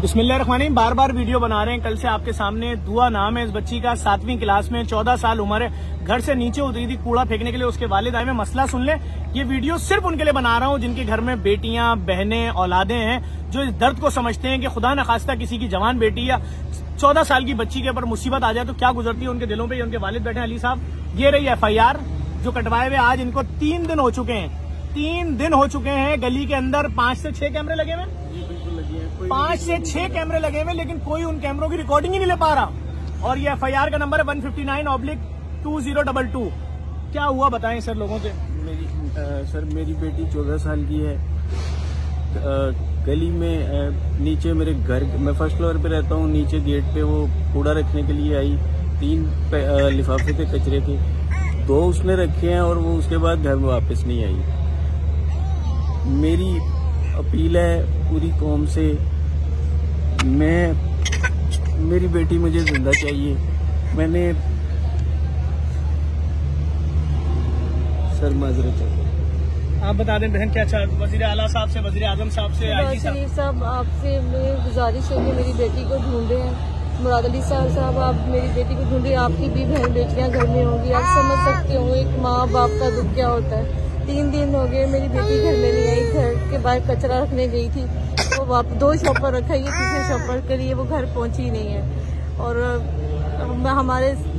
बिस्मिल्लाहिर्रहमानिर्रहीम। बार बार वीडियो बना रहे हैं। कल से आपके सामने दुआ नाम है इस बच्ची का, 7वीं क्लास में, 14 साल उम्र है। घर से नीचे उतरी थी कूड़ा फेंकने के लिए, उसके वालिद आए में मसला सुन ले। ये वीडियो सिर्फ उनके लिए बना रहा हूँ जिनके घर में बेटियां, बहनें, औलादे हैं, जो इस दर्द को समझते हैं कि खुदा न खास्ता किसी की जवान बेटी या 14 साल की बच्ची के ऊपर मुसीबत आ जाए तो क्या गुजरती है उनके दिलों पे। उनके वालिद बैठे अली साहब, ये रही FIR जो कटवाए हुए। आज इनको 3 दिन हो चुके हैं, 3 दिन हो चुके हैं। गली के अंदर 5 से 6 कैमरे लगे हुए, 5 से 6 कैमरे लगे हुए, लेकिन कोई उन कैमरों की रिकॉर्डिंग ही नहीं ले पा रहा। और ये FIR का नंबर है 159/2022। क्या हुआ बताएं सर लोगों से। सर मेरी बेटी 14 साल की है। गली में नीचे मेरे घर, मैं फर्स्ट फ्लोर पे रहता हूँ, नीचे गेट पे वो कूड़ा रखने के लिए आई। 3 लिफाफे थे कचरे के, 2 उसने रखे हैं और वो उसके बाद घर में वापस नहीं आई। मेरी अपील है पूरी कौम से, मेरी बेटी मुझे जिंदा चाहिए। मैंने सर माजरत है। आप बता दें बहन क्या चाह, वजीर आला साहब से, वजीर आजम साहब से, IG साहब आपसे मेरी गुजारिश है कि मेरी बेटी को ढूंढे हैं। मुराद अली साहब आप मेरी बेटी को ढूंढे। आपकी भी बहन बेटियां घर में होंगी, आप समझ सकते हो एक माँ बाप का दुख क्या होता है। 3 दिन हो गए मेरी बेटी घर में नहीं आई। घर के बाहर कचरा रखने गई थी, वो वापस 2 शॉपर रखा, ये तीसरे शॉपर के लिए वो घर पहुंची नहीं है। और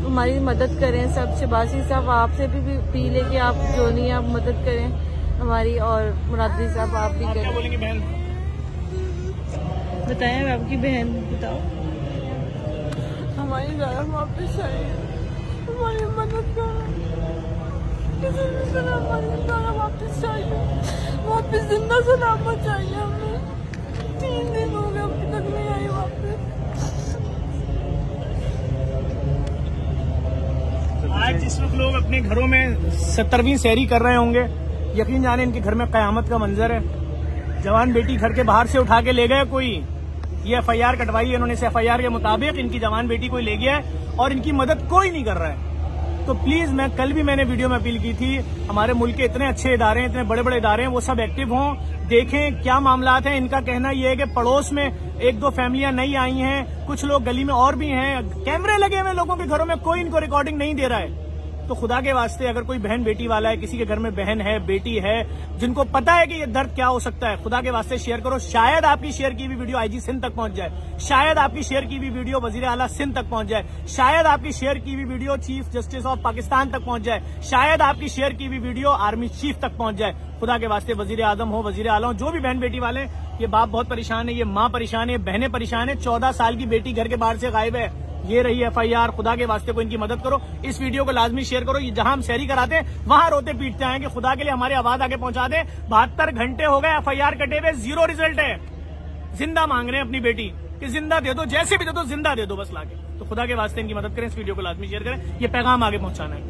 हमारी मदद करें सब। शबाशी साहब आपसे भी अपील है कि आप जो नहीं आप मदद करें हमारी। और मुरादी साहब आप भी करें। क्या बोलेंगे बहन, बताएं आपकी बहन बताओ। हमारी ज़रा वापस आई, हमारी मदद करो, किसी भी तरह हमारी ज़रा वापस चाहिए, वापस जिंदा सलामत चाहिए हमें। 3 दिन हो गए अभी तक नहीं आई वापस। आज जिस वक्त लोग अपने घरों में 70वीं सहरी कर रहे होंगे, यकीन जाने इनके घर में कयामत का मंजर है। जवान बेटी घर के बाहर से उठा के ले गए कोई। ये FIR कटवाई है इन्होंने, इस FIR के मुताबिक इनकी जवान बेटी कोई ले गया है और इनकी मदद कोई नहीं कर रहा है। तो प्लीज, कल भी मैंने वीडियो में अपील की थी, हमारे मुल्क के इतने अच्छे इदारे हैं, इतने बड़े बड़े इदारे हैं, वो सब एक्टिव हों, देखें क्या मामलात हैं। इनका कहना यह है कि पड़ोस में 1-2 फैमिलियां नई आई हैं, कुछ लोग गली में और भी हैं, कैमरे लगे हुए लोगों के घरों में, कोई इनको रिकॉर्डिंग नहीं दे रहा है। तो खुदा के वास्ते अगर कोई बहन बेटी वाला है, किसी के घर में बहन है, बेटी है, जिनको पता है कि ये दर्द क्या हो सकता है, खुदा के वास्ते शेयर करो। शायद आपकी शेयर की हुई वीडियो IG सिंध तक पहुंच जाए, शायद आपकी शेयर की हुई वीडियो वजीर आला सिंध तक पहुंच जाए, शायद आपकी शेयर की हुई video chief justice of Pakistan तक पहुंच जाए, शायद आपकी शेयर की हुई वीडियो आर्मी चीफ तक पहुंच जाए। खुदा के वास्ते वजीर आजम हो, वजीर आला हो, जो भी बहन बेटी वाले, ये बाप बहुत परेशान है, ये माँ परेशान है, बहनें परेशान है। 14 साल की बेटी घर के बाहर से गायब है। ये रही FIR। खुदा के वास्ते को इनकी मदद करो। इस वीडियो को लाजमी शेयर करो। ये जहां हम सहरी कराते हैं वहां रोते पीटते हैं कि खुदा के लिए हमारी आवाज आगे पहुंचा दें। 72 घंटे हो गए FIR कटे हुए, 0 रिजल्ट है। जिंदा मांग रहे हैं अपनी बेटी कि जिंदा दे दो, जैसे भी दे दो, जिंदा दे दो बस लाके। तो खुदा के वास्ते इनकी मदद करें, इस वीडियो को लाजमी शेयर करें, ये पैगाम आगे पहुंचाना है।